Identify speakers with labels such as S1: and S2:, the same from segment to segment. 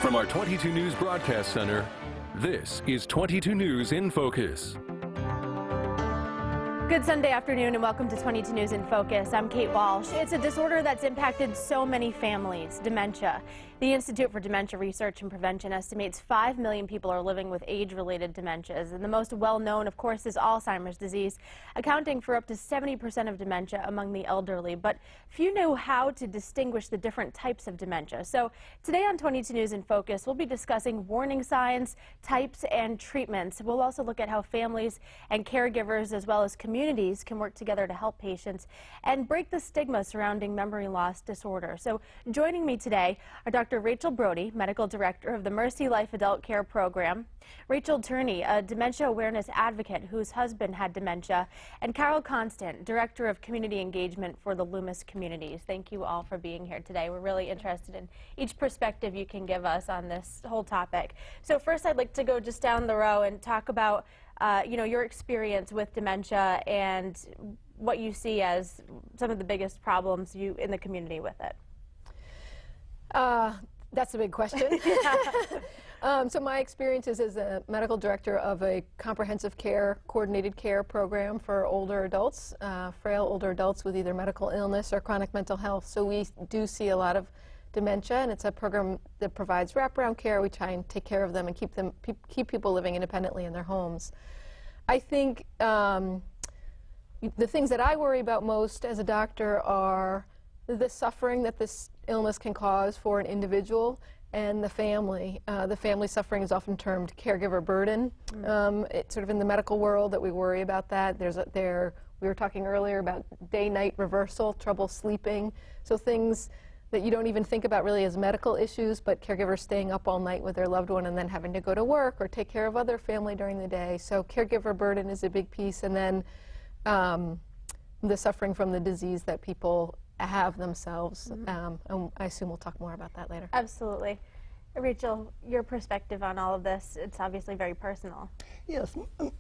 S1: From our 22 News Broadcast Center, this is 22 News in Focus.
S2: Good Sunday afternoon and welcome to 22 News in Focus. I'm Kate Walsh. It's a disorder that's impacted so many families, dementia. The Institute for Dementia Research and Prevention estimates 5 million people are living with age-related dementias, and the most well-known, of course, is Alzheimer's disease, accounting for up to 70% of dementia among the elderly. But few know how to distinguish the different types of dementia. So today on 22 News in Focus, we'll be discussing warning signs, types, and treatments. We'll also look at how families and caregivers, as well as communities, can work together to help patients and break the stigma surrounding memory loss disorder. So joining me today are Dr. Rachel Brody, Medical Director of the Mercy Life Adult Care Program, Rachel Turney, a dementia awareness advocate whose husband had dementia, and Carol Constant, Director of Community Engagement for the Loomis Communities. Thank you all for being here today. We're really interested in each perspective you can give us on this whole topic. So first I'd like to go just down the row and talk about your experience with dementia and what you see as some of the biggest problems in the community with it.
S3: That's a big question. So my experience is as a medical director of a comprehensive care, coordinated care program for older adults, frail older adults with either medical illness or chronic mental health. So we do see a lot of dementia, and it's a program that provides wraparound care. We try and take care of them and keep people living independently in their homes. I think the things that I worry about most as a doctor are the suffering that this illness can cause for an individual and the family. The family suffering is often termed caregiver burden. It's sort of in the medical world that we worry about that. We were talking earlier about day-night reversal, trouble sleeping, so things that you don't even think about really as medical issues, but caregivers staying up all night with their loved one and then having to go to work or take care of other family during the day. So caregiver burden is a big piece, and then the suffering from the disease that people have themselves. And I assume we'll talk more about that later.
S2: Absolutely. Rachel, your perspective on all of this, it's obviously very personal.
S4: Yes,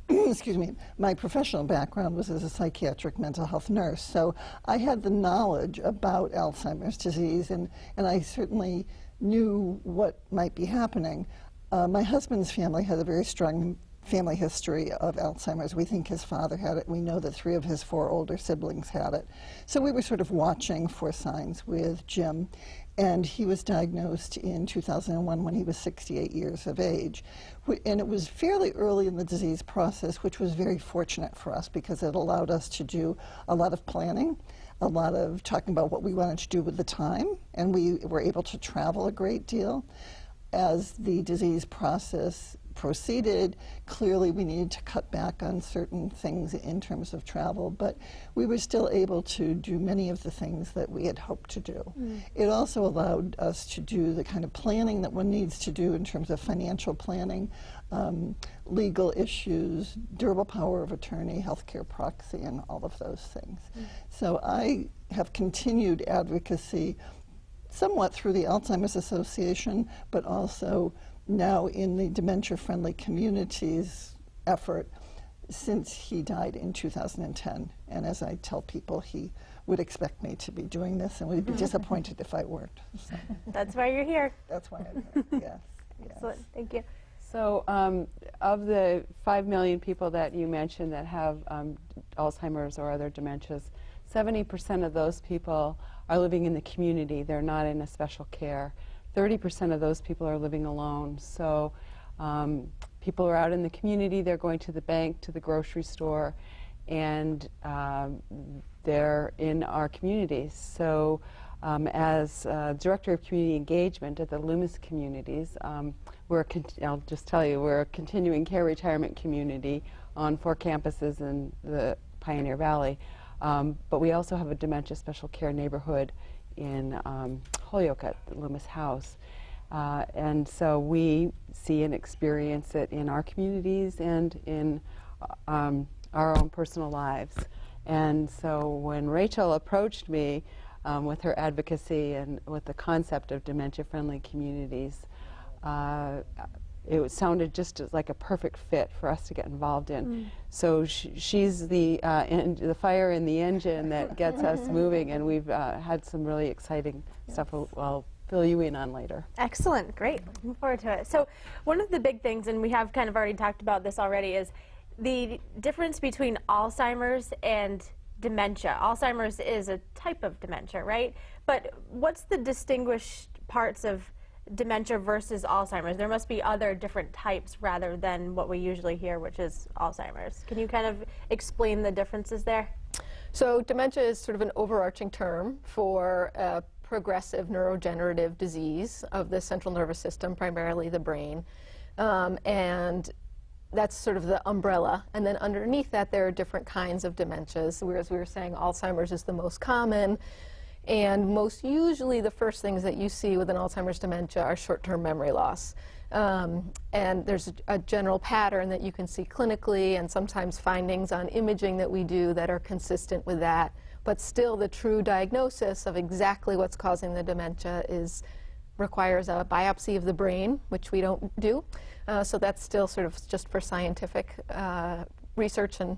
S4: excuse me. My professional background was as a psychiatric mental health nurse, so I had the knowledge about Alzheimer's disease, and I certainly knew what might be happening. My husband's family had a very strong family history of Alzheimer's. We think his father had it. We know that 3 of his 4 older siblings had it. So we were sort of watching for signs with Jim, and he was diagnosed in 2001 when he was 68 years of age. And it was fairly early in the disease process, which was very fortunate for us because it allowed us to do a lot of planning, a lot of talking about what we wanted to do with the time, and we were able to travel a great deal. As the disease process proceeded, clearly we needed to cut back on certain things in terms of travel, but we were still able to do many of the things that we had hoped to do. It also allowed us to do the kind of planning that one needs to do in terms of financial planning, legal issues, durable power of attorney, healthcare proxy, and all of those things. So I have continued advocacy somewhat through the Alzheimer's Association, but also now in the dementia-friendly communities effort since he died in 2010. And as I tell people, he would expect me to be doing this and would be disappointed if I weren't. So.
S2: That's why you're here.
S4: That's why I'm here, yes.
S2: Excellent, thank you.
S5: So of the 5 million people that you mentioned that have Alzheimer's or other dementias, 70% of those people are living in the community. They're not in a special care. 30% of those people are living alone. So people are out in the community, they're going to the bank, to the grocery store, and they're in our communities. So as Director of Community Engagement at the Loomis Communities, I'll just tell you, we're a continuing care retirement community on 4 campuses in the Pioneer Valley. But we also have a dementia special care neighborhood in Holyoke at the Loomis House. And so we see and experience it in our communities and in our own personal lives. And so when Rachel approached me with her advocacy and with the concept of dementia-friendly communities, it sounded just like a perfect fit for us to get involved in. So she's the fire in the engine that gets us moving, and we've had some really exciting stuff fill you in on later.
S2: Excellent, great, looking forward to it. So one of the big things, and we have kind of already talked about this already, is the difference between Alzheimer's and dementia. Alzheimer's is a type of dementia, right? But what's the distinguished parts of dementia versus Alzheimer's? There must be other different types rather than what we usually hear, which is Alzheimer's. Can you kind of explain the differences there?
S3: So dementia is sort of an overarching term for a progressive neurodegenerative disease of the central nervous system, primarily the brain. And that's sort of the umbrella. And then underneath that, there are different kinds of dementias. Whereas we were saying Alzheimer's is the most common. And most usually the first things that you see with an Alzheimer's dementia are short-term memory loss. And there's a general pattern that you can see clinically and sometimes findings on imaging that we do that are consistent with that. But still the true diagnosis of exactly what's causing the dementia requires a biopsy of the brain, which we don't do. So that's still sort of just for scientific research and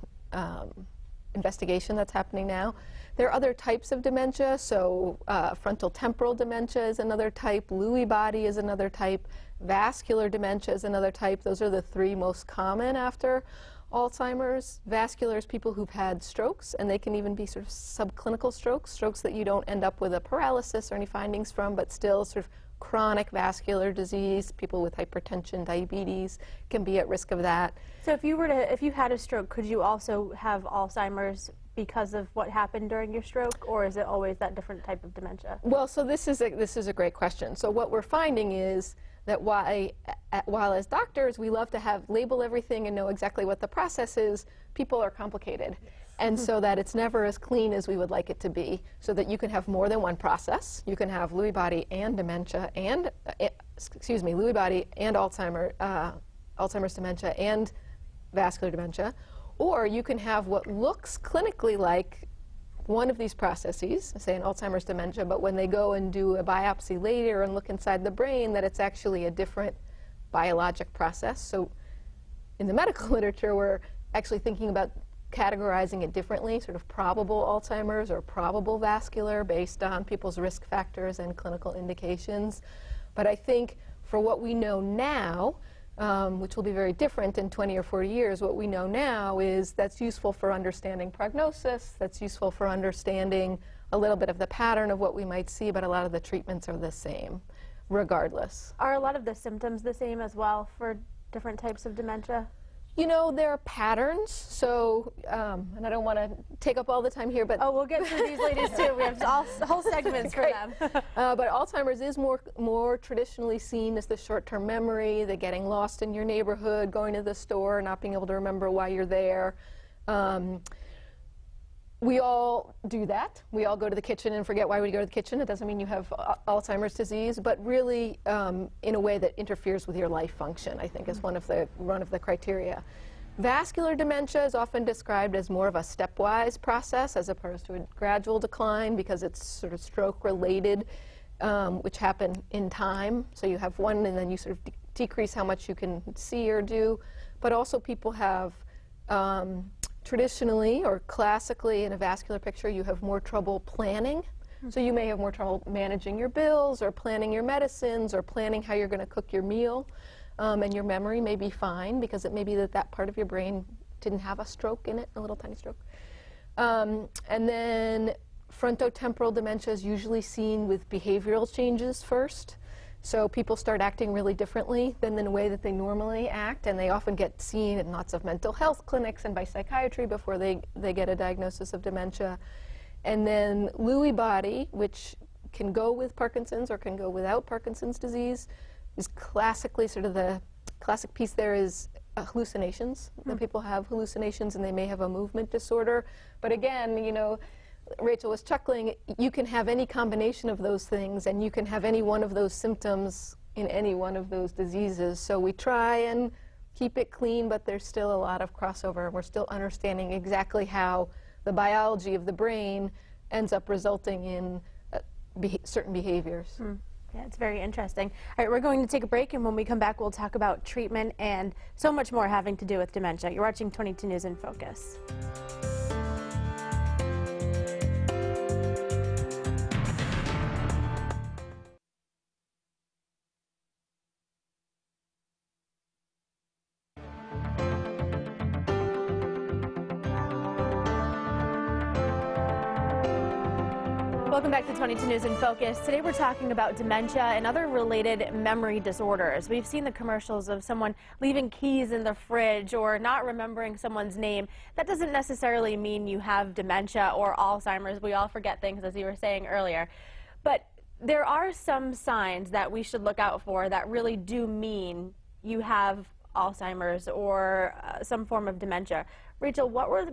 S3: investigation that's happening now. There are other types of dementia, so frontal temporal dementia is another type, Lewy body is another type, vascular dementia is another type. Those are the three most common after Alzheimer's. Vascular is people who've had strokes, and they can even be sort of subclinical strokes, strokes that you don't end up with a paralysis or any findings from, but still sort of chronic vascular disease. People with hypertension, diabetes can be at risk of that.
S2: So if you had a stroke, could you also have Alzheimer's because of what happened during your stroke, or is it always that different type of dementia?
S3: Well, so this is a great question. So what we're finding is that while as doctors we love to label everything and know exactly what the process is, people are complicated. And so that it's never as clean as we would like it to be, so that you can have more than one process. You can have Lewy body and dementia and, Lewy body and Alzheimer's dementia and vascular dementia. Or you can have what looks clinically like one of these processes, say an Alzheimer's dementia, but when they go and do a biopsy later and look inside the brain, that it's actually a different biologic process. So in the medical literature, we're actually thinking about categorizing it differently, sort of probable Alzheimer's or probable vascular based on people's risk factors and clinical indications. But I think for what we know now, which will be very different in 20 or 40 years, what we know now is that's useful for understanding prognosis, that's useful for understanding a little bit of the pattern of what we might see, but a lot of the treatments are the same, regardless.
S2: Are a lot of the symptoms the same as well for different types of dementia?
S3: You know, there are patterns, so, and I don't want to take up all the time here, but...
S2: Oh, we'll get through these ladies too. We have whole segments for them.
S3: But Alzheimer's is more traditionally seen as the short-term memory, the getting lost in your neighborhood, going to the store, not being able to remember why you're there. We all do that. We all go to the kitchen and forget why we go to the kitchen. It doesn't mean you have Alzheimer's disease, but really in a way that interferes with your life function, I think, is one of the criteria. Vascular dementia is often described as more of a stepwise process as opposed to a gradual decline because it's sort of stroke-related, which happen in time. So you have one and then you sort of decrease how much you can see or do. But also people have traditionally or classically in a vascular picture, you have more trouble planning. So you may have more trouble managing your bills or planning your medicines or planning how you're going to cook your meal. And your memory may be fine because it may be that part of your brain didn't have a stroke in it, a little tiny stroke. And then frontotemporal dementia is usually seen with behavioral changes first. So people start acting really differently than in the way that they normally act, and they often get seen in lots of mental health clinics and by psychiatry before they get a diagnosis of dementia. And then Lewy body, which can go with Parkinson's or can go without Parkinson's disease, is classically sort of the classic piece there is hallucinations. That people have hallucinations and they may have a movement disorder. But again, you know, Rachel was chuckling, you can have any combination of those things and you can have any one of those symptoms in any one of those diseases. So we try and keep it clean, but there's still a lot of crossover and we're still understanding exactly how the biology of the brain ends up resulting in certain behaviors.
S2: Yeah, it's very interesting. All right, we're going to take a break, and when we come back, we'll talk about treatment and so much more having to do with dementia. You're watching 22 News in Focus. Welcome back to 22 News in Focus. Today we're talking about dementia and other related memory disorders. We've seen the commercials of someone leaving keys in the fridge or not remembering someone's name. That doesn't necessarily mean you have dementia or Alzheimer's. We all forget things, as you were saying earlier. But there are some signs that we should look out for that really do mean you have Alzheimer's or some form of dementia. Rachel, what were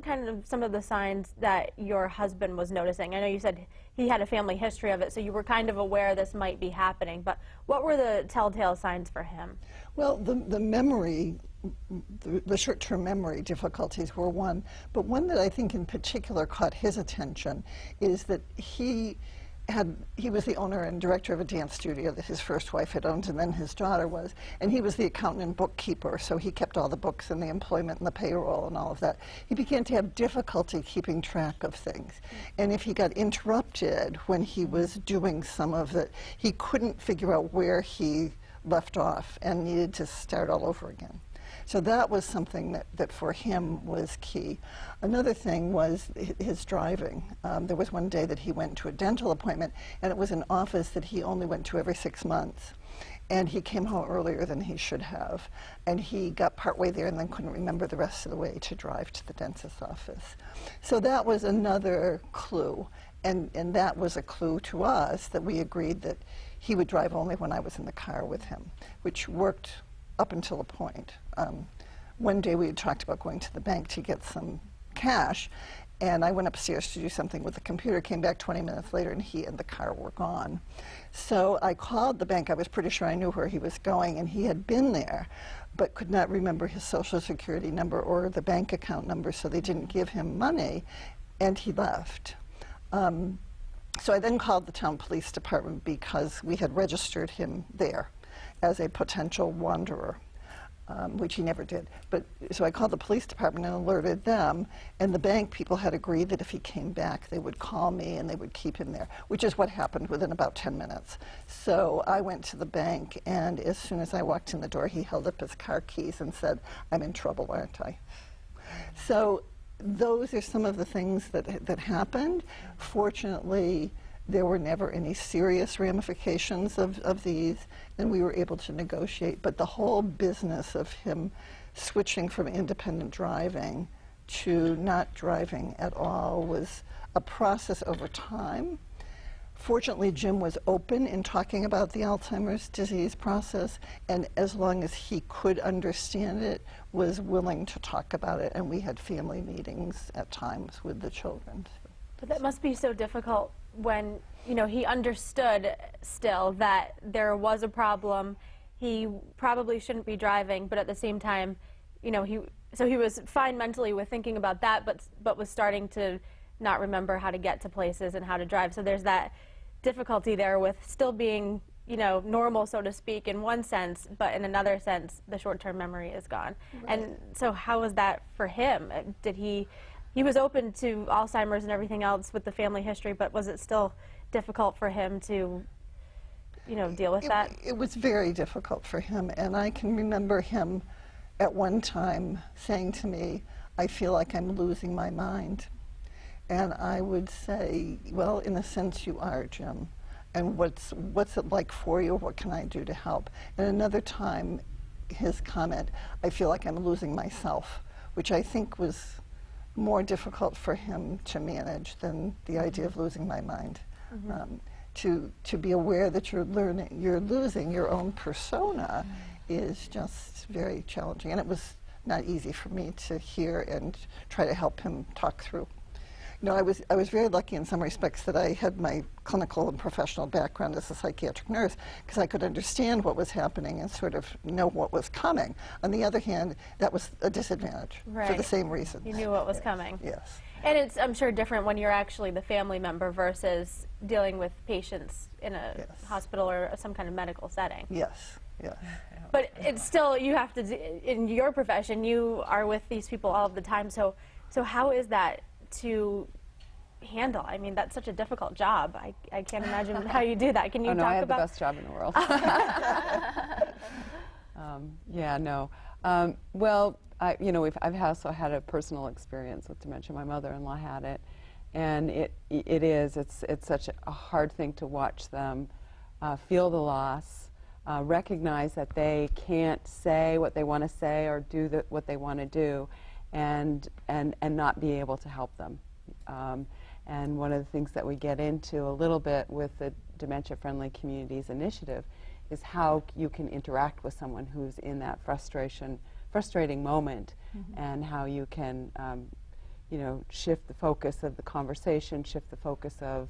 S2: some of the signs that your husband was noticing? I know you said he had a family history of it, so you were kind of aware this might be happening, but what were the telltale signs for him?
S4: Well, the memory, the short-term memory difficulties were one, but one that I think in particular caught his attention is that he was the owner and director of a dance studio that his first wife had owned, and then his daughter was, and he was the accountant and bookkeeper, so he kept all the books and the employment and the payroll and all of that. He began to have difficulty keeping track of things, and if he got interrupted when he was doing some of it, he couldn't figure out where he left off and needed to start all over again. So that was something that for him was key. Another thing was his driving. There was one day that he went to a dental appointment, and it was an office that he only went to every 6 months. And he came home earlier than he should have. And he got partway there and then couldn't remember the rest of the way to drive to the dentist's office. So that was another clue. And that was a clue to us that we agreed that he would drive only when I was in the car with him, which worked up until a point. One day we had talked about going to the bank to get some cash, and I went upstairs to do something with the computer, came back 20 minutes later, and he and the car were gone. So I called the bank. I was pretty sure I knew where he was going, and he had been there, but could not remember his Social Security number or the bank account number, so they didn't give him money, and he left. So I then called the town police department because we had registered him there as a potential wanderer, which he never did. But so I called the police department and alerted them, and the bank people had agreed that if he came back, they would call me and they would keep him there, which is what happened within about 10 minutes. So I went to the bank, and as soon as I walked in the door, he held up his car keys and said, "I'm in trouble, aren't I?" So those are some of the things that happened. Fortunately, there were never any serious ramifications of these, and we were able to negotiate. But the whole business of him switching from independent driving to not driving at all was a process over time. Fortunately, Jim was open in talking about the Alzheimer's disease process, and as long as he could understand it, was willing to talk about it, and we had family meetings at times with the children.
S2: But that must be so difficult when, you know, he understood still that there was a problem. He probably shouldn't be driving, but at the same time, you know, he was fine mentally with thinking about that, but was starting to not remember how to get to places and how to drive. So there's that difficulty there with still being, you know, normal, so to speak, in one sense, but in another sense, the short-term memory is gone. Right. And so how was that for him? Did he was open to Alzheimer's and everything else with the family history, but was it still difficult for him to, you know, deal with that?
S4: It was very difficult for him, and I can remember him at one time saying to me, "I feel like I'm losing my mind." And I would say, "Well, in a sense you are, Jim. And what's it like for you? What can I do to help?" And another time, his comment, "I feel like I'm losing myself," which I think was more difficult for him to manage than the idea of losing my mind. To be aware that you're losing your own persona is just very challenging, and it was not easy for me to hear and try to help him talk through. You know, I was very lucky in some respects that I had my clinical and professional background as a psychiatric nurse, because I could understand what was happening and sort of know what was coming. On the other hand, that was a disadvantage for the same reason.
S2: You knew what was coming.
S4: Yes.
S2: And it's, I'm sure, different when you're actually the family member versus dealing with patients in a hospital or some kind of medical setting.
S4: Yes, yes.
S2: But it's still, you have to, in your profession, you are with these people all of the time. So how is that to handle? I mean, that's such a difficult job. I can't imagine how you do that. Can you talk about?
S5: I have the best job in the world. Yeah, no. Well, you know, I've also had a personal experience with dementia. My mother-in-law had it, And it's such a hard thing to watch them feel the loss, recognize that they can't say what they want to say or do what they want to do, and not be able to help them. And one of the things that we get into a little bit with the Dementia Friendly Communities Initiative is how you can interact with someone who's in that frustrating moment, and how you can shift the focus of the conversation, shift the focus of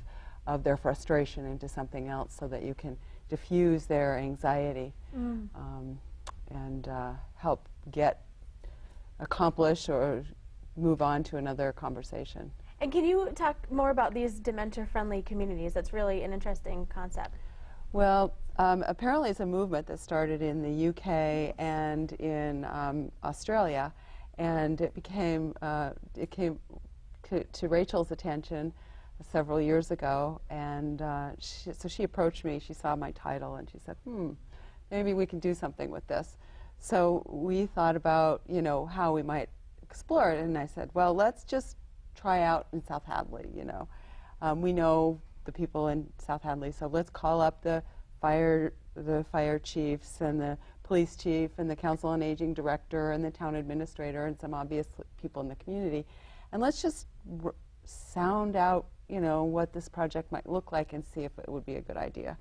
S5: their frustration into something else, so that you can diffuse their anxiety and help accomplish or move on to another conversation.
S2: And can you talk more about these dementia-friendly communities? That's really an interesting concept.
S5: Well, apparently it's a movement that started in the UK and in Australia, and it came to Rachel's attention several years ago, and so she approached me. She saw my title and she said, maybe we can do something with this. So we thought about how we might explore it, and I said, well, let's just try out in South Hadley. We know the people in South Hadley, so let's call up the fire chiefs and the police chief and the council on aging director and the town administrator and some obvious people in the community, and let's just sound out what this project might look like and see if it would be a good idea.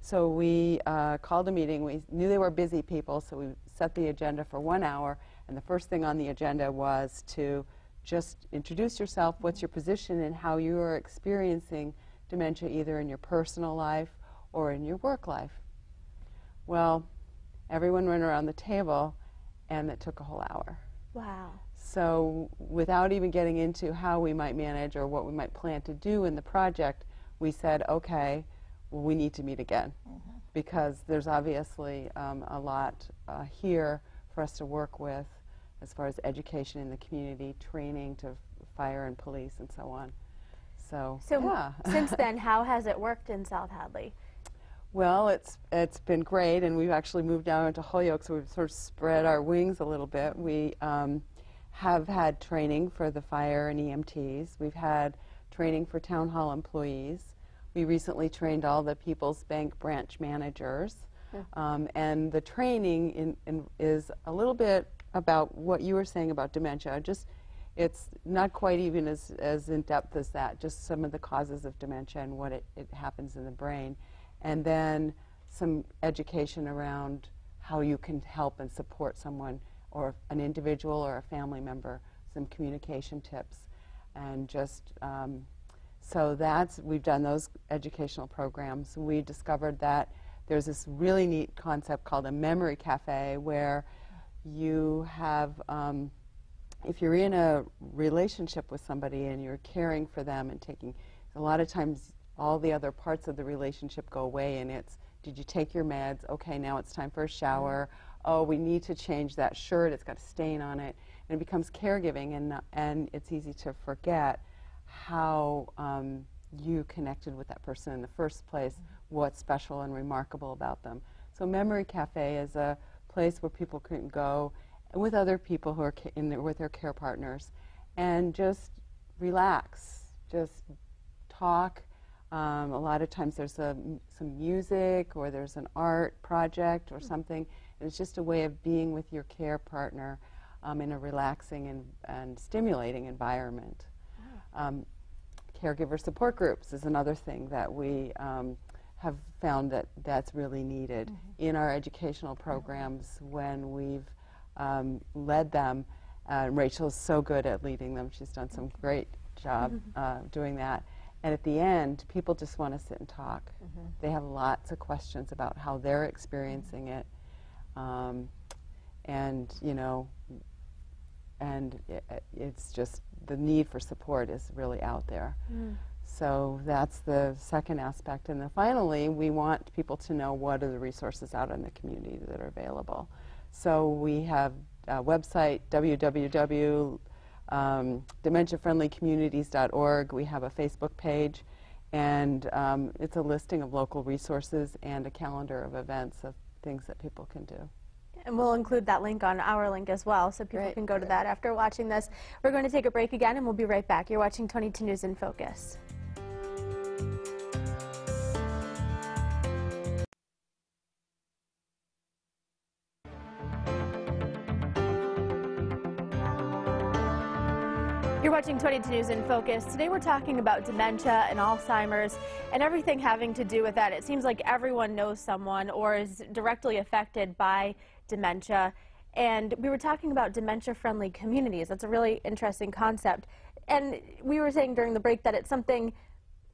S5: So we called a meeting. We knew they were busy people, so we set the agenda for 1 hour, and the first thing on the agenda was to just introduce yourself, what's your position, and how you are experiencing dementia either in your personal life or in your work life. Well, everyone went around the table, and it took a whole hour.
S2: Wow.
S5: So without even getting into how we might manage or what we might plan to do in the project, we said, okay, well, we need to meet again, because there's obviously a lot here for us to work with as far as education in the community, training to fire and police and so on. So yeah.
S2: Since then, how has it worked in South Hadley?
S5: Well, it's been great, and we've actually moved down into Holyoke, so we've sort of spread our wings a little bit. We have had training for the fire and EMTs. We've had training for town hall employees. We recently trained all the People's Bank branch managers. And the training is a little bit about what you were saying about dementia. It's not quite even as in-depth as that, just some of the causes of dementia and what it happens in the brain. And then some education around how you can help and support someone, or an individual or a family member, some communication tips. And just, we've done those educational programs. We discovered that there's this really neat concept called a memory cafe, where you have, if you're in a relationship with somebody and you're caring for them and taking, a lot of times all the other parts of the relationship go away, and it's, did you take your meds? Okay, now it's time for a shower. Oh, we need to change that shirt. It's got a stain on it. And it becomes caregiving, and it's easy to forget how you connected with that person in the first place, what's special and remarkable about them. So Memory Cafe is a place where people can go with other people who are with their care partners and just relax, just talk. A lot of times there's some music, or there's an art project or something, and it's just a way of being with your care partner in a relaxing and stimulating environment. Caregiver support groups is another thing that we have found that's really needed in our educational programs when we've led them. Rachel's so good at leading them. She's done some great job doing that. And at the end, people just want to sit and talk. They have lots of questions about how they're experiencing it. And it's just, the need for support is really out there. So that's the second aspect. And then finally, we want people to know what are the resources out in the community that are available. So we have a website, www.dementiafriendlycommunities.org. We have a Facebook page, and it's a listing of local resources and a calendar of events of things that people can do.
S2: And we'll include that link on our link as well, so people can go to that after watching this. We're going to take a break again, and we'll be right back. You're watching 22 News in Focus. You're watching 22 News in Focus. Today we're talking about dementia and Alzheimer's and everything having to do with that. It seems like everyone knows someone or is directly affected by dementia. And we were talking about dementia-friendly communities. That's a really interesting concept. And we were saying during the break that it's something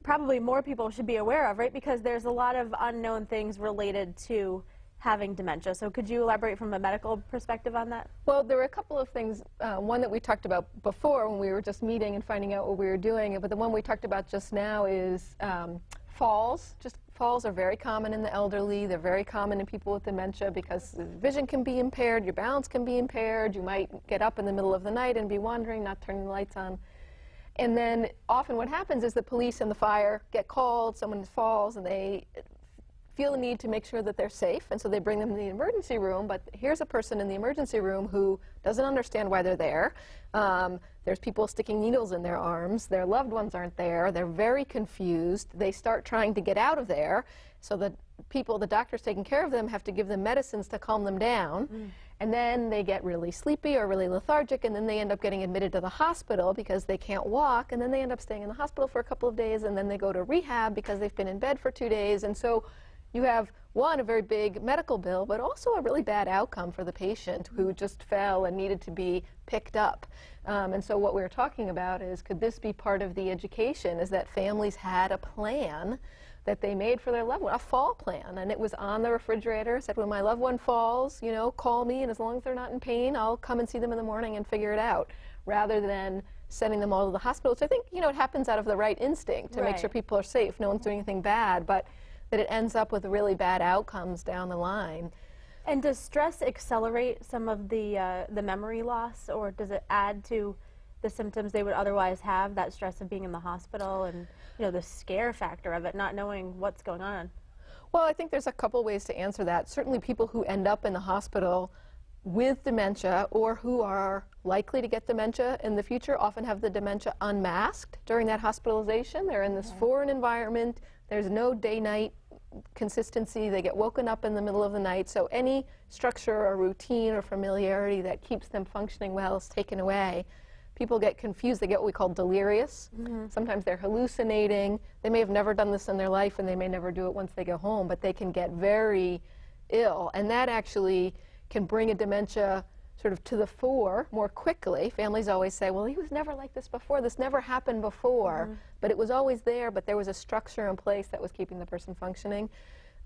S2: probably more people should be aware of, right? Because there's a lot of unknown things related to having dementia. So could you elaborate from a medical perspective on that?
S3: Well, there were a couple of things. One that we talked about before when we were just meeting and finding out what we were doing, but the one we talked about just now is falls. Just falls are very common in the elderly. They're very common in people with dementia because vision can be impaired, your balance can be impaired, you might get up in the middle of the night and be wandering, not turning the lights on. And then often what happens is the police and the fire get called, someone falls, and they feel the need to make sure that they're safe, and so they bring them to the emergency room, but here's a person in the emergency room who doesn't understand why they're there. There's people sticking needles in their arms, their loved ones aren't there, they're very confused, they start trying to get out of there, so the people, the doctors taking care of them, have to give them medicines to calm them down, and then they get really sleepy or really lethargic, and then they end up getting admitted to the hospital because they can't walk, and then they end up staying in the hospital for a couple of days, and then they go to rehab because they've been in bed for 2 days, and so you have, one, a very big medical bill, but also a really bad outcome for the patient who just fell and needed to be picked up. And so what we were talking about is, could this be part of the education, is that families had a plan that they made for their loved one, a fall plan, and it was on the refrigerator, said, when my loved one falls, you know, call me, and as long as they're not in pain, I'll come and see them in the morning and figure it out, rather than sending them all to the hospital. So I think, you know, it happens out of the right instinct to make sure people are safe, no one's doing anything bad, but that it ends up with really bad outcomes down the line.
S2: And does stress accelerate some of the memory loss, or does it add to the symptoms they would otherwise have, that stress of being in the hospital and, you know, the scare factor of it, not knowing what's going on?
S3: Well, I think there's a couple ways to answer that. Certainly people who end up in the hospital with dementia or who are likely to get dementia in the future often have the dementia unmasked during that hospitalization. They're in this foreign environment. There's no day-night consistency. They get woken up in the middle of the night. So any structure or routine or familiarity that keeps them functioning well is taken away. People get confused. They get what we call delirious. Sometimes they're hallucinating. They may have never done this in their life, and they may never do it once they go home, but they can get very ill. And that actually can bring a dementia sort of to the fore more quickly. Families always say, well, he was never like this before. This never happened before. But it was always there, but there was a structure in place that was keeping the person functioning.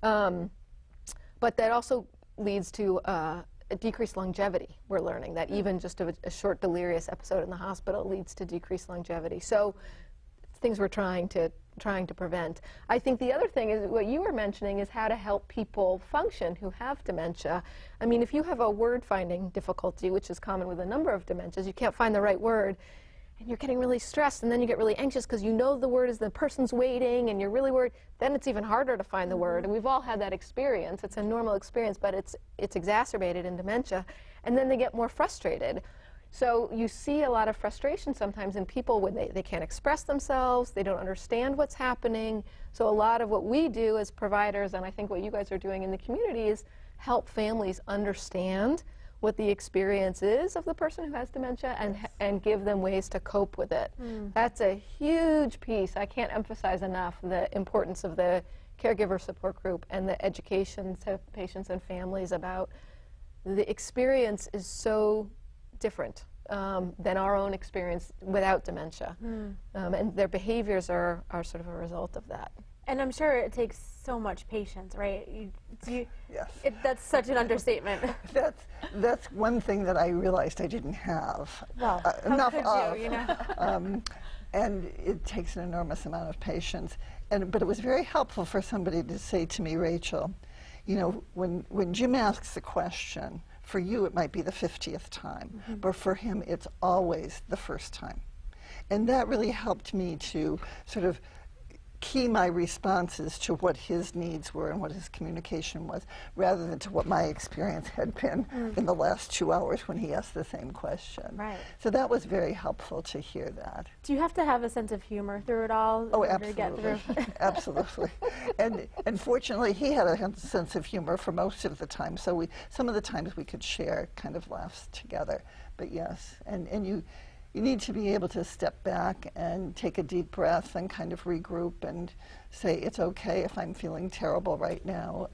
S3: But that also leads to a decreased longevity. We're learning that even just a short delirious episode in the hospital leads to decreased longevity. So things we're trying to prevent. I think the other thing is what you were mentioning is how to help people function who have dementia. I mean, if you have a word finding difficulty, which is common with a number of dementias, you can't find the right word, and you're getting really stressed, and then you get really anxious because you know the word is, the person's waiting, and you're really worried, then it's even harder to find the word. And we've all had that experience. It's a normal experience, but it's exacerbated in dementia. And then they get more frustrated. So you see a lot of frustration sometimes in people when they can't express themselves, they don't understand what's happening. So a lot of what we do as providers, and I think what you guys are doing in the community, is help families understand what the experience is of the person who has dementia and give them ways to cope with it. That's a huge piece. I can't emphasize enough the importance of the caregiver support group and the education to patients and families about the experience is so different than our own experience without dementia. And their behaviors are sort of a result of that.
S2: And I'm sure it takes so much patience, right?
S4: Yes.
S2: That's such an understatement.
S4: That's one thing that I realized I didn't have
S2: Well,
S4: enough
S2: how could
S4: of.
S2: you know?
S4: And it takes an enormous amount of patience. But it was very helpful for somebody to say to me, Rachel, you know, when Jim asks a question, for you it might be the 50th time, but for him it's always the first time. And that really helped me to sort of key my responses to what his needs were and what his communication was, rather than to what my experience had been in the last 2 hours when he asked the same question.
S2: Right.
S4: So that was very helpful to hear that.
S2: Do you have to have a sense of humor through it all?
S4: Oh,
S2: in order to get
S4: absolutely.
S2: through?
S4: Absolutely. And fortunately, he had a sense of humor for most of the time, so some of the times we could share kind of laughs together. But yes, and you need to be able to step back and take a deep breath and kind of regroup and say, it's okay if I'm feeling terrible right now.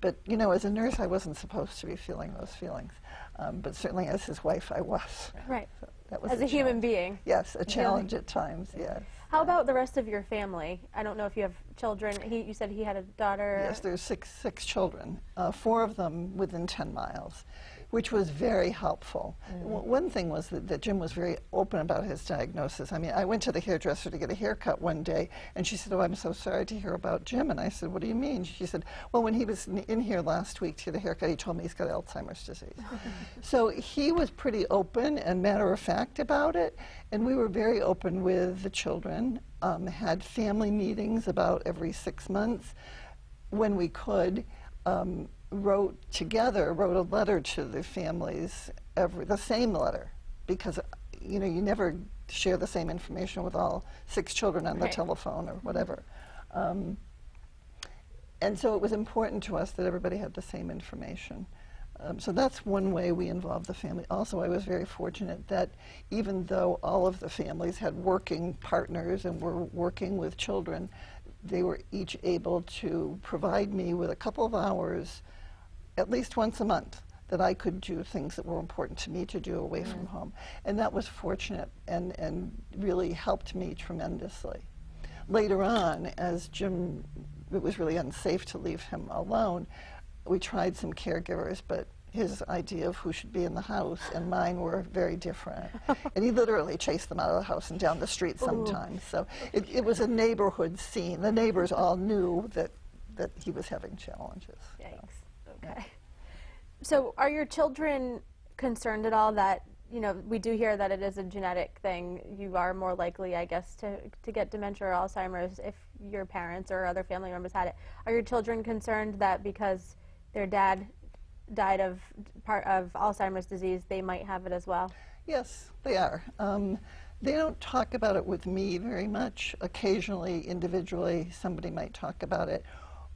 S4: But, you know, as a nurse, I wasn't supposed to be feeling those feelings. But certainly as his wife, I was.
S2: Right.
S4: So that was
S2: As a human
S4: challenge.
S2: being.
S4: Yes, a challenge at times, yes.
S2: How about the rest of your family? I don't know if you have children. You said he had a daughter.
S4: Yes, there's six children, 4 of them within 10 miles, which was very helpful. One thing was that Jim was very open about his diagnosis. I mean, I went to the hairdresser to get a haircut one day, and she said, oh, I'm so sorry to hear about Jim. And I said, what do you mean? She said, well, when he was in here last week to get a haircut, he told me he's got Alzheimer's disease. So he was pretty open and matter-of-fact about it, and we were very open with the children, had family meetings about every 6 months when we could. Wrote a letter to the families, the same letter, because you know, you never share the same information with all 6 children on the telephone or whatever. And so it was important to us that everybody had the same information. So that's one way we involved the family. Also, I was very fortunate that even though all of the families had working partners and were working with children, they were each able to provide me with a couple of hours, at least once a month, that I could do things that were important to me to do away from home. And that was fortunate and really helped me tremendously. Later on, as Jim, it was really unsafe to leave him alone, we tried some caregivers, but his idea of who should be in the house and mine were very different. And he literally chased them out of the house and down the street sometimes. So it was a neighborhood scene. The neighbors all knew that he was having challenges.
S2: Yikes. Okay. So are your children concerned at all that, you know, we do hear that it is a genetic thing. You are more likely, I guess, to get dementia or Alzheimer's if your parents or other family members had it. Are your children concerned that because their dad died of Alzheimer's disease, they might have it as well?
S4: Yes, they are. They don't talk about it with me very much. Occasionally, individually, somebody might talk about it,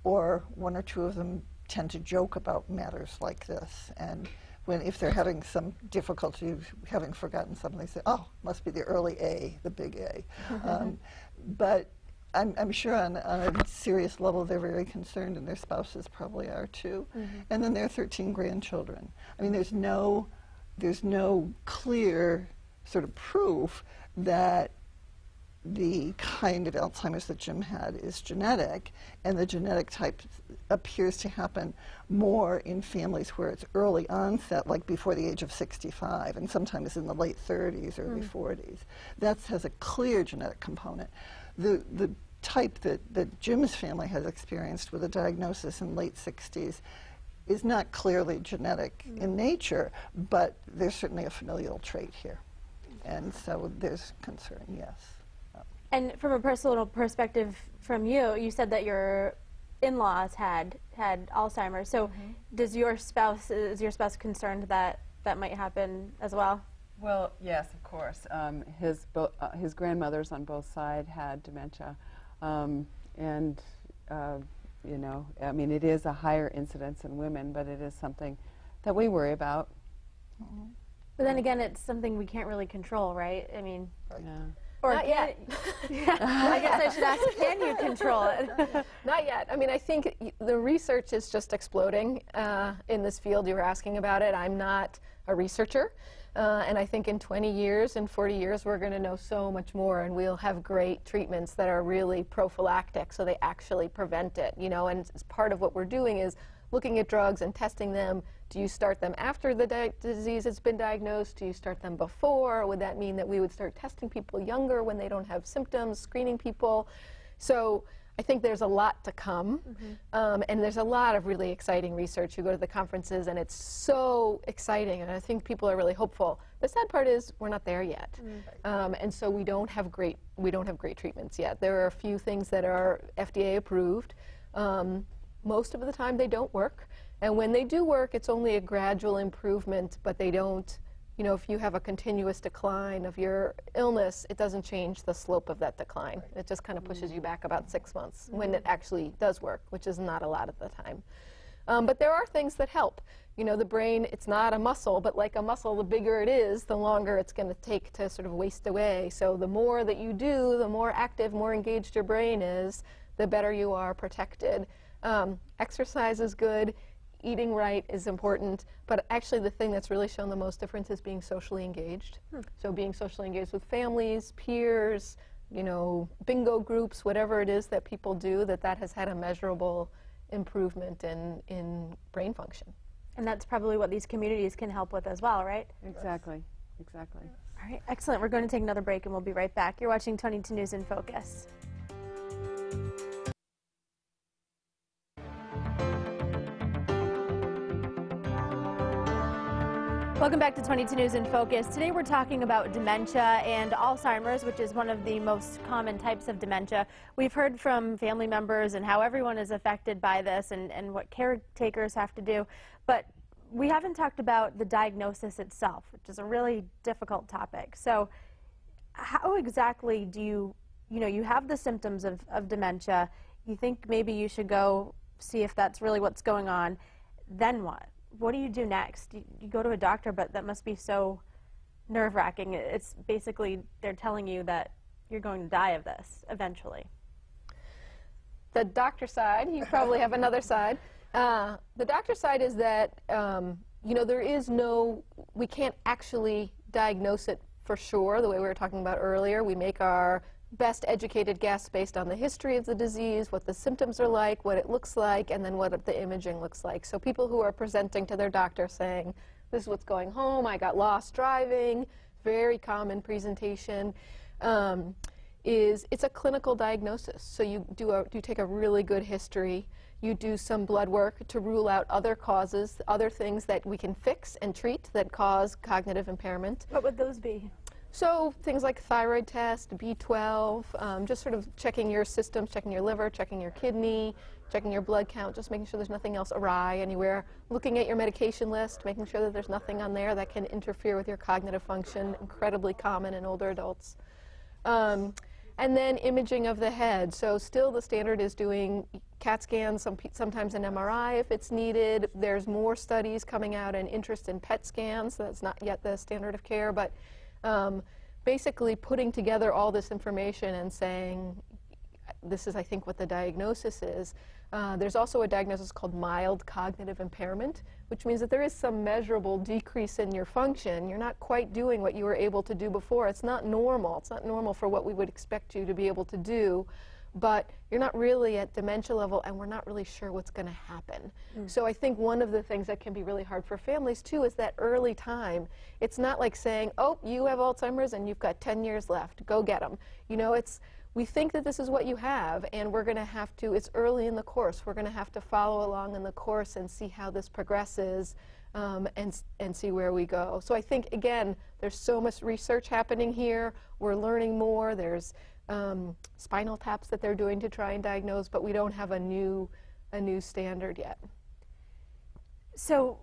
S4: or 1 or 2 of them tend to joke about matters like this. And if they're having some difficulty having forgotten something, they say, oh, must be the early A, the big A. But I'm sure on a serious level they're very concerned, and their spouses probably are too. And then there are 13 grandchildren. I mean, there's no clear sort of proof that the kind of Alzheimer's that Jim had is genetic, and the genetic type appears to happen more in families where it's early onset, like before the age of 65, and sometimes in the late 30s, early 40s. That has a clear genetic component. The type that Jim's family has experienced with a diagnosis in late 60s is not clearly genetic in nature, but there's certainly a familial trait here. And so there's concern, yes.
S2: And from a personal perspective from you, you said that your in-laws had Alzheimer's. So is your spouse concerned that that might happen as well?
S5: Well, yes, of course. His grandmothers on both sides had dementia. And, you know, I mean, it is a higher incidence in women, but it is something that we worry about.
S2: But then again, it's something we can't really control, right? I mean,
S5: Yeah.
S2: or
S3: Not yet.
S2: I guess I should ask, can you control it?
S3: Not yet. I mean, I think the research is just exploding in this field. You were asking about it. I'm not a researcher. And I think in 20 years, in 40 years, we're going to know so much more, and we'll have great treatments that are really prophylactic, so they actually prevent it, you know. And part of what we're doing is looking at drugs and testing them. Do you start them after the disease has been diagnosed? Do you start them before? Would that mean that we would start testing people younger when they don't have symptoms, screening people? So I think there's a lot to come, and there's a lot of really exciting research. You go to the conferences, and it's so exciting, and I think people are really hopeful. The sad part is we're not there yet, and so we don't have great treatments yet. There are a few things that are FDA approved. Most of the time, they don't work, and when they do work, it's only a gradual improvement, but they don't. You know, if you have a continuous decline of your illness, it doesn't change the slope of that decline. It just kind of pushes you back about 6 months when it actually does work, which is not a lot of the time. But there are things that help. You know, the brain, it's not a muscle, but like a muscle, the bigger it is, the longer it's going to take to sort of waste away. So the more that you do, the more active, more engaged your brain is, the better you are protected. Exercise is good. Eating right is important, but actually the thing that's really shown the most difference is being socially engaged. So being socially engaged with families, peers, you know, bingo groups, whatever it is that people do, that has had a measurable improvement in brain function.
S2: And that's probably what these communities can help with as well, right?
S5: Exactly, exactly.
S2: All right, excellent. We're going to take another break and we'll be right back. You're watching 22 News in Focus. Welcome back to 22 News in Focus. Today we're talking about dementia and Alzheimer's, which is one of the most common types of dementia. We've heard from family members and how everyone is affected by this and what caretakers have to do, but we haven't talked about the diagnosis itself, which is a really difficult topic. So how exactly do you have the symptoms of dementia, you think maybe you should go see if that's really what's going on, then what? What do you do next? You go to a doctor, but that must be so nerve-wracking. It's basically they're telling you that you're going to die of this eventually.
S3: The doctor side, you probably have another side. The doctor side is that, you know, we can't actually diagnose it for sure, the way we were talking about earlier. We make our best educated guess based on the history of the disease, what the symptoms are like, what it looks like, and then what the imaging looks like. So people who are presenting to their doctor saying, this is what's going home, I got lost driving, very common presentation, it's a clinical diagnosis. So you take a really good history, you do some blood work to rule out other causes, other things that we can fix and treat that cause cognitive impairment.
S2: What would those be?
S3: So things like thyroid test, B12, just sort of checking your systems, checking your liver, checking your kidney, checking your blood count, just making sure there's nothing else awry anywhere, looking at your medication list, making sure that there's nothing on there that can interfere with your cognitive function, incredibly common in older adults. And then imaging of the head. So still the standard is doing CAT scans, sometimes an MRI if it's needed. There's more studies coming out and interest in PET scans. So that's not yet the standard of care, but basically putting together all this information and saying, this is, I think, what the diagnosis is. There's also a diagnosis called mild cognitive impairment, which means that there is some measurable decrease in your function. You're not quite doing what you were able to do before. It's not normal. It's not normal for what we would expect you to be able to do, but you're not really at dementia level, and we're not really sure what's going to happen. So I think one of the things that can be really hard for families, too, is that early time. It's not like saying, oh, you have Alzheimer's and you've got 10 years left. Go get them. You know, we think that this is what you have, and we're going to have to, it's early in the course, we're going to have to follow along in the course and see how this progresses and see where we go. So I think, again, there's so much research happening here. We're learning more. There's spinal taps that they're doing to try and diagnose, but we don't have a new standard yet.
S2: So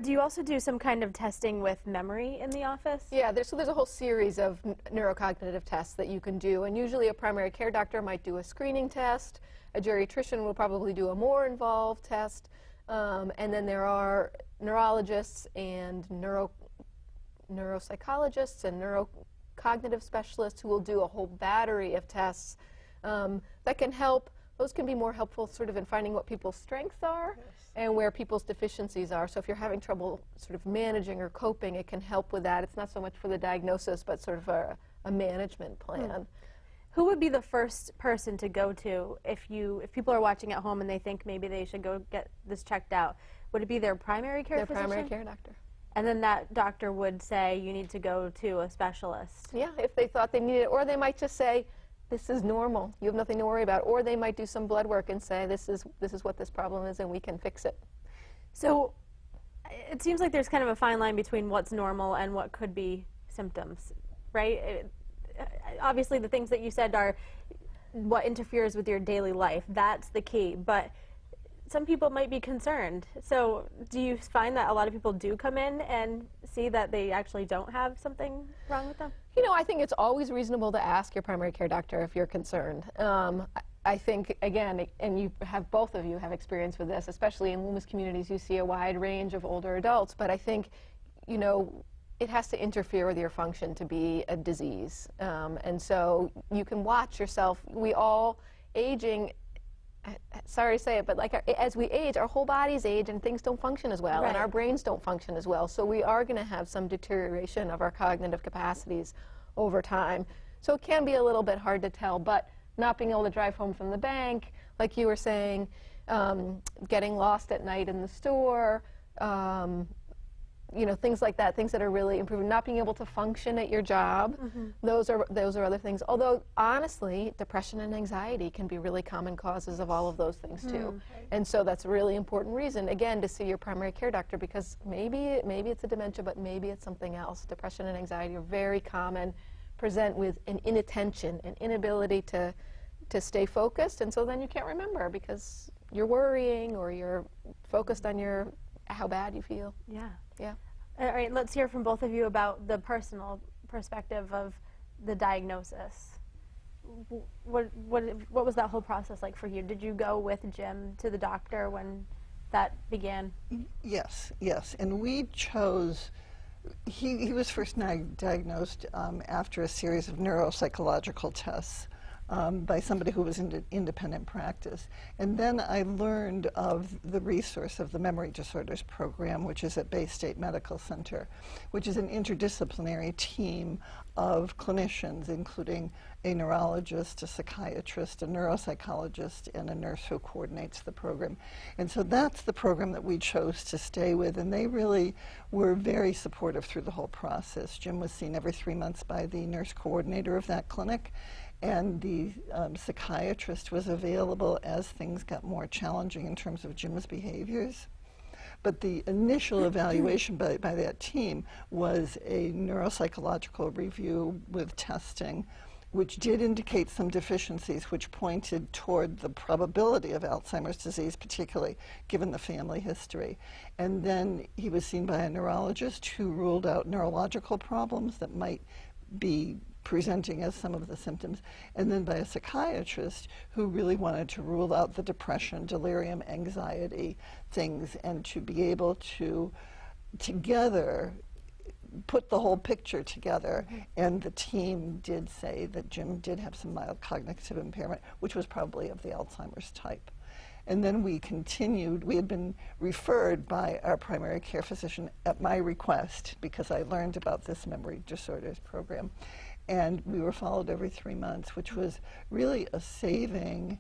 S2: do you also do some kind of testing with memory in the office? Yeah,
S3: there's a whole series of neurocognitive tests that you can do, and usually a primary care doctor might do a screening test, a geriatrician will probably do a more involved test, and then there are neurologists and neuropsychologists and neurocognitive specialists who will do a whole battery of tests that can help. Those can be more helpful sort of in finding what people's strengths are and where people's deficiencies are. So if you're having trouble sort of managing or coping, it can help with that. It's not so much for the diagnosis, but sort of a management plan.
S2: Who would be the first person to go to if people are watching at home and they think maybe they should go get this checked out? Would it be their primary care physician?
S3: Their primary care doctor.
S2: And then that doctor would say you need to go to a specialist.
S3: Yeah, if they thought they needed it. Or they might just say, this is normal. You have nothing to worry about. Or they might do some blood work and say, this is what this problem is, and we can fix it.
S2: So it seems like there's kind of a fine line between what's normal and what could be symptoms, right? Obviously, the things that you said are what interferes with your daily life. That's the key. But some people might be concerned. So do you find that a lot of people do come in and see that they actually don't have something wrong with them?
S3: You know, I think it's always reasonable to ask your primary care doctor if you're concerned. I think, again, and you have, both of you have experience with this, especially in Loomis communities, you see a wide range of older adults, but I think, you know, it has to interfere with your function to be a disease. And so you can watch yourself. We all, aging, sorry to say it, but like as we age, our whole bodies age and things don't function as well, and our brains don't function as well. So we are going to have some deterioration of our cognitive capacities over time. So it can be a little bit hard to tell, but not being able to drive home from the bank, like you were saying, getting lost at night in the store, you know, things like that, things that are really improving, not being able to function at your job, those are other things. Although, honestly, depression and anxiety can be really common causes of all of those things, too. And so that's a really important reason, again, to see your primary care doctor, because maybe it's a dementia, but maybe it's something else. Depression and anxiety are very common, present with an inattention, an inability to stay focused, and so then you can't remember because you're worrying or you're focused on how bad you feel.
S2: Yeah.
S3: Yeah.
S2: All right, let's hear from both of you about the personal perspective of the diagnosis. What was that whole process like for you? Did you go with Jim to the doctor when that began?
S4: Yes, and we chose, he was first diagnosed after a series of neuropsychological tests by somebody who was in independent practice. And then I learned of the resource of the Memory Disorders Program, which is at Bay State Medical Center, which is an interdisciplinary team of clinicians, including a neurologist, a psychiatrist, a neuropsychologist, and a nurse who coordinates the program. And so that's the program that we chose to stay with, and they really were very supportive through the whole process. Jim was seen every 3 months by the nurse coordinator of that clinic, and the psychiatrist was available as things got more challenging in terms of Jim's behaviors. But the initial evaluation by that team was a neuropsychological review with testing, which did indicate some deficiencies which pointed toward the probability of Alzheimer's disease, particularly given the family history. And then he was seen by a neurologist who ruled out neurological problems that might be presenting as some of the symptoms, and then by a psychiatrist who really wanted to rule out the depression, delirium, anxiety things, and to be able to together put the whole picture together. And the team did say that Jim did have some mild cognitive impairment, which was probably of the Alzheimer's type. And then we continued. We had been referred by our primary care physician at my request, because I learned about this memory disorders program. And we were followed every 3 months, which was really a saving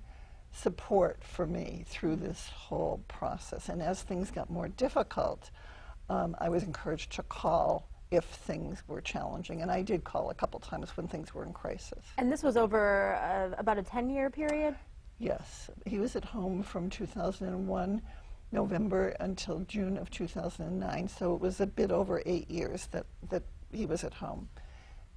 S4: support for me through this whole process. And as things got more difficult, I was encouraged to call if things were challenging. And I did call a couple times when things were in crisis.
S2: And this was over about a 10-year period?
S4: Yes. He was at home from 2001, November, until June of 2009. So it was a bit over 8 years that he was at home.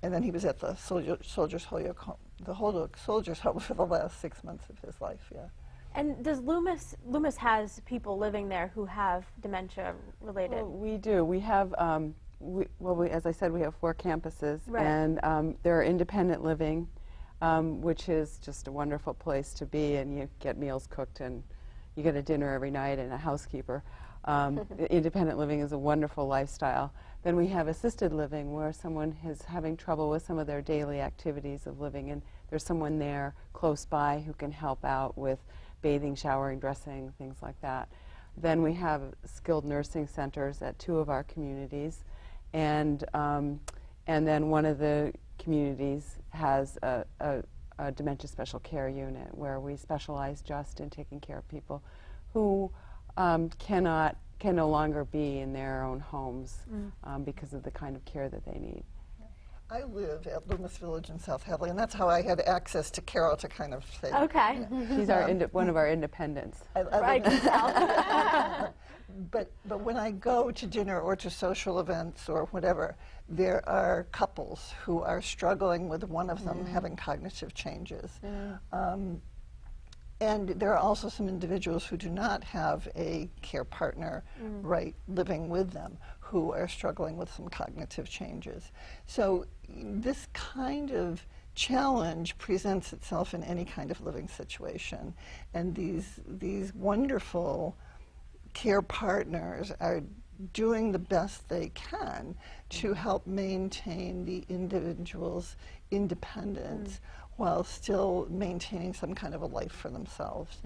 S4: And then he was at the Soldiers Home for the last 6 months of his life, yeah.
S2: And does Loomis has people living there who have dementia related?
S5: Well, we do. We have, as I said, we have 4 campuses, and they're independent living, which is just a wonderful place to be, and you get meals cooked, and you get a dinner every night and a housekeeper. Independent living is a wonderful lifestyle. Then we have assisted living, where someone is having trouble with some of their daily activities of living, and there's someone there close by who can help out with bathing, showering, dressing, things like that. Then we have skilled nursing centers at 2 of our communities, and then one of the communities has a dementia special care unit, where we specialize just in taking care of people who can no longer be in their own homes because of the kind of care that they need.
S4: I live at Loomis Village in South Hadley, and that's how I had access to Carol to kind of say.
S2: Okay.
S5: She's our one of our independents.
S2: I can tell.
S4: But when I go to dinner or to social events or whatever, there are couples who are struggling with one of them having cognitive changes. And there are also some individuals who do not have a care partner living with them who are struggling with some cognitive changes. So this kind of challenge presents itself in any kind of living situation. And these wonderful care partners are doing the best they can to help maintain the individual's independence while still maintaining some kind of a life for themselves.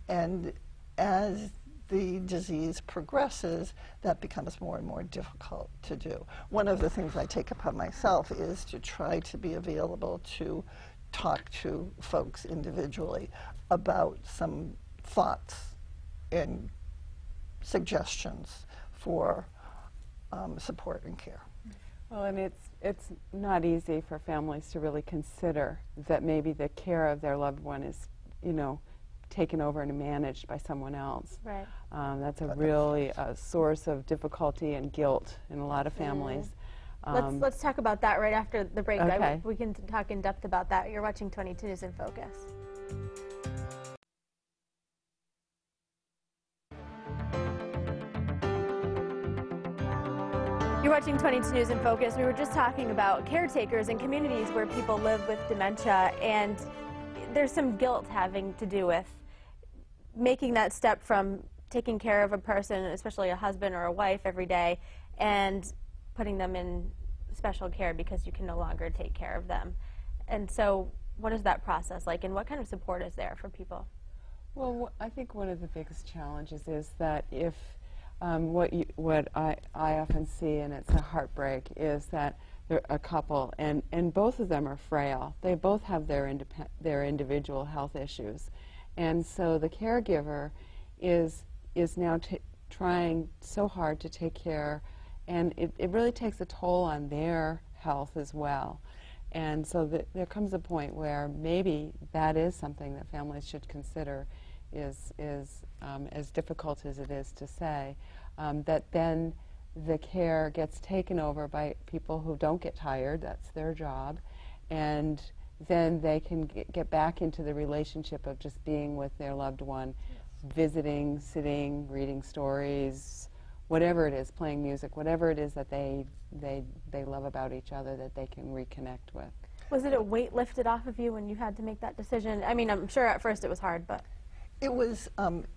S4: And as the disease progresses, that becomes more and more difficult to do. One of the things I take upon myself is to try to be available to talk to folks individually about some thoughts and suggestions for support and care.
S5: Well, and it's not easy for families to really consider that maybe the care of their loved one is, taken over and managed by someone else.
S2: Right.
S5: That's a really source of difficulty and guilt in a lot of families.
S2: Let's talk about that right after the break.
S5: Okay.
S2: We can talk in depth about that. You're watching 22 News in Focus. You're watching 22 News in Focus. We were just talking about caretakers in communities where people live with dementia, and there's some guilt having to do with making that step from taking care of a person, especially a husband or a wife, every day, and putting them in special care because you can no longer take care of them. And so what is that process like, and what kind of support is there for people?
S5: Well, I think one of the biggest challenges is that if what I often see, and it's a heartbreak, is that they're a couple, and both of them are frail. They both have their individual health issues. And so the caregiver is now trying so hard to take care, and it really takes a toll on their health as well. And so there comes a point where maybe that is something that families should consider, is as difficult as it is to say, that then the care gets taken over by people who don't get tired, that's their job, and then they can get back into the relationship of just being with their loved one, visiting, sitting, reading stories, whatever it is, playing music, whatever it is that they love about each other that they can reconnect with.
S2: Was it a weight lifted off of you when you had to make that decision? I mean, I'm sure at first it was hard, but...
S4: It was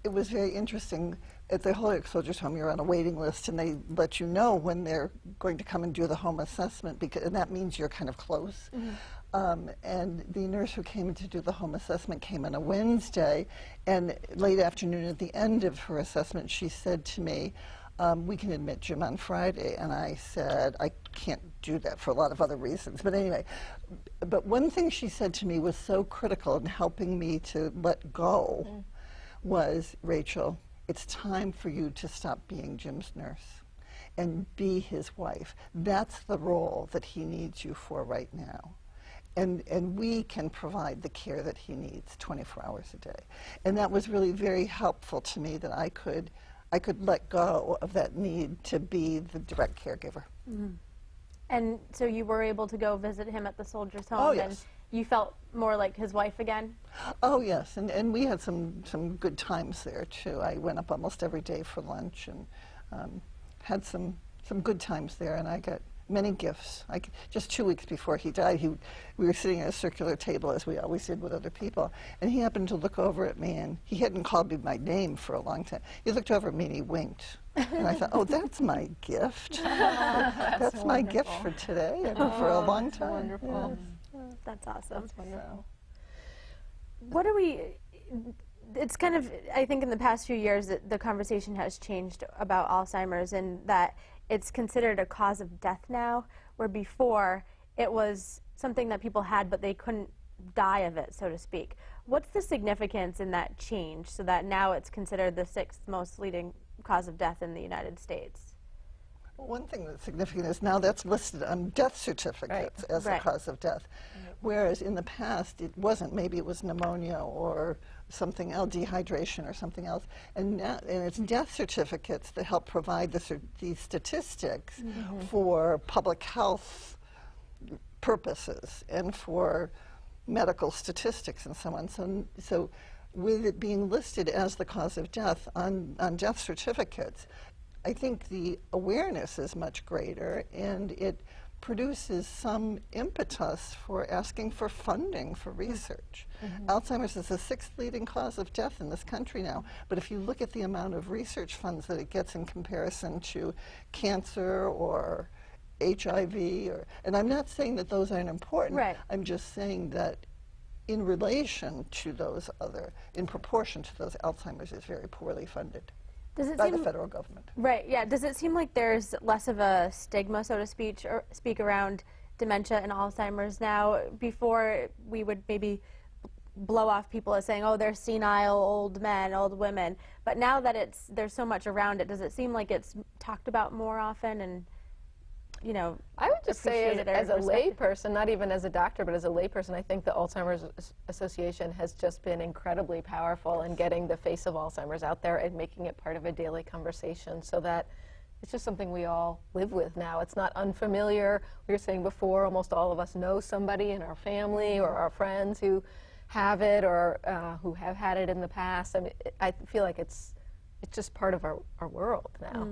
S4: very interesting. At the Holyoke Soldiers Home, you're on a waiting list, and they let you know when they're going to come and do the home assessment, and that means you're kind of close. And the nurse who came to do the home assessment came on a Wednesday, and late afternoon at the end of her assessment, she said to me, we can admit Jim on Friday. And I said, I can't do that for a lot of other reasons. But anyway, but one thing she said to me was so critical in helping me to let go was, Rachel, it's time for you to stop being Jim's nurse and be his wife. That's the role that he needs you for right now. And we can provide the care that he needs 24 hours a day. And that was really very helpful to me, that I could let go of that need to be the direct caregiver.
S2: And so you were able to go visit him at the Soldiers Home,
S4: Oh, yes.
S2: and you felt more like his wife again?
S4: Oh, yes, and we had some good times there, too. I went up almost every day for lunch and had some good times there, and I got many gifts. Just 2 weeks before he died, we were sitting at a circular table, as we always did with other people, and he happened to look over at me, and he hadn't called me by name for a long time. He looked over at me and he winked. And I thought, oh, that's my gift. That's my gift for today and for a long time.
S3: Wonderful.
S4: Yes.
S2: That's awesome.
S3: That's wonderful.
S2: What do we... It's kind of, I think in the past few years, the conversation has changed about Alzheimer's, and that it's considered a cause of death now, where before it was something that people had but they couldn't die of it, so to speak. What's the significance in that change, so that now it's considered the 6th most leading cause of death in the United States?
S4: One thing that's significant is now that's listed on death certificates as a cause of death, whereas in the past it wasn't. Maybe it was pneumonia or something else, dehydration or something else, and it's death certificates that help provide these statistics for public health purposes and for medical statistics and so on. So with it being listed as the cause of death on death certificates, I think the awareness is much greater, and it produces some impetus for asking for funding for research. Alzheimer's is the 6th leading cause of death in this country now, but if you look at the amount of research funds that it gets in comparison to cancer or HIV, and I'm not saying that those aren't important, I'm just saying that in relation to those other, in proportion to those, Alzheimer's is very poorly funded. By the federal government.
S2: Right, yeah. Does it seem like there's less of a stigma, so to speak around dementia and Alzheimer's now? Before, we would maybe blow off people as saying, oh, they're senile old men, old women. But now that there's so much around it, does it seem like it's talked about more often and, you know,
S3: I would just say as a layperson, not even as a doctor, but as a layperson, I think the Alzheimer's Association has just been incredibly powerful in getting the face of Alzheimer's out there and making it part of a daily conversation, so that it's just something we all live with now. It's not unfamiliar. We were saying before, almost all of us know somebody in our family or our friends who have it or who have had it in the past. I mean, I feel like it's just part of our world now.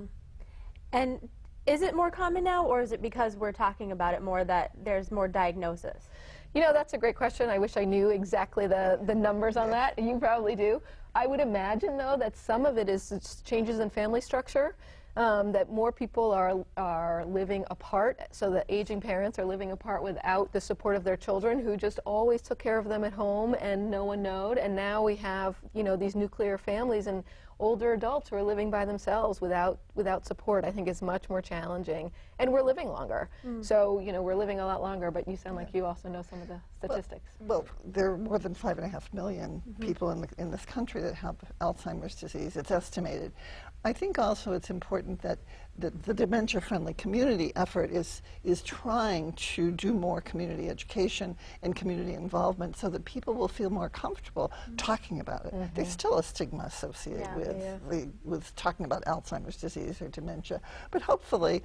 S2: And is it more common now, or is it because we're talking about it more that there's more diagnosis?
S3: You know, that's a great question. I wish I knew exactly the numbers on that. You probably do. I would imagine, though, that some of it is changes in family structure, that more people are living apart, so that aging parents are living apart without the support of their children who just always took care of them at home and no one knowed. And now we have, you know, these nuclear families and older adults who are living by themselves without support. I think is much more challenging. And we're living longer. So, you know, we're living a lot longer, but you sound like you also know some of the statistics.
S4: Well, there are more than 5.5 million people in this country that have Alzheimer's disease, it's estimated. I think also it's important that the dementia-friendly community effort is trying to do more community education and community involvement so that people will feel more comfortable talking about it. There's still a stigma associated with talking about Alzheimer's disease or dementia, but hopefully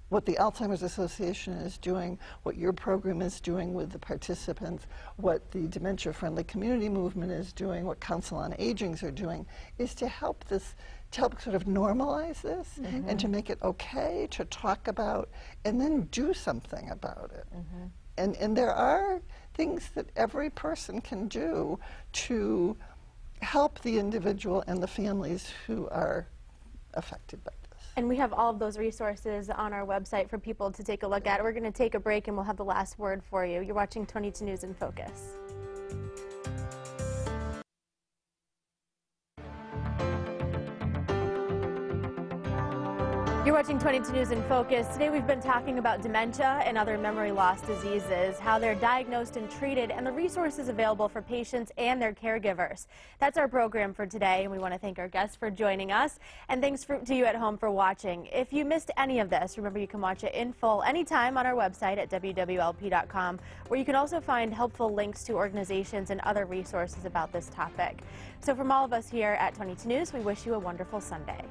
S4: what the Alzheimer's Association is doing, what your program is doing with the participants, what the dementia-friendly community movement is doing, what Council on Agings are doing, is to help sort of normalize this and to make it okay to talk about and then do something about it. And there are things that every person can do to help the individual and the families who are affected by this.
S2: And we have all of those resources on our website for people to take a look at. We're going to take a break and we'll have the last word for you. You're watching 22 News in Focus. You're watching 22 News in Focus. Today we've been talking about dementia and other memory loss diseases, how they're diagnosed and treated, and the resources available for patients and their caregivers. That's our program for today, and we want to thank our guests for joining us, and thanks to you at home for watching. If you missed any of this, remember you can watch it in full anytime on our website at wwlp.com, where you can also find helpful links to organizations and other resources about this topic. So from all of us here at 22 News, we wish you a wonderful Sunday.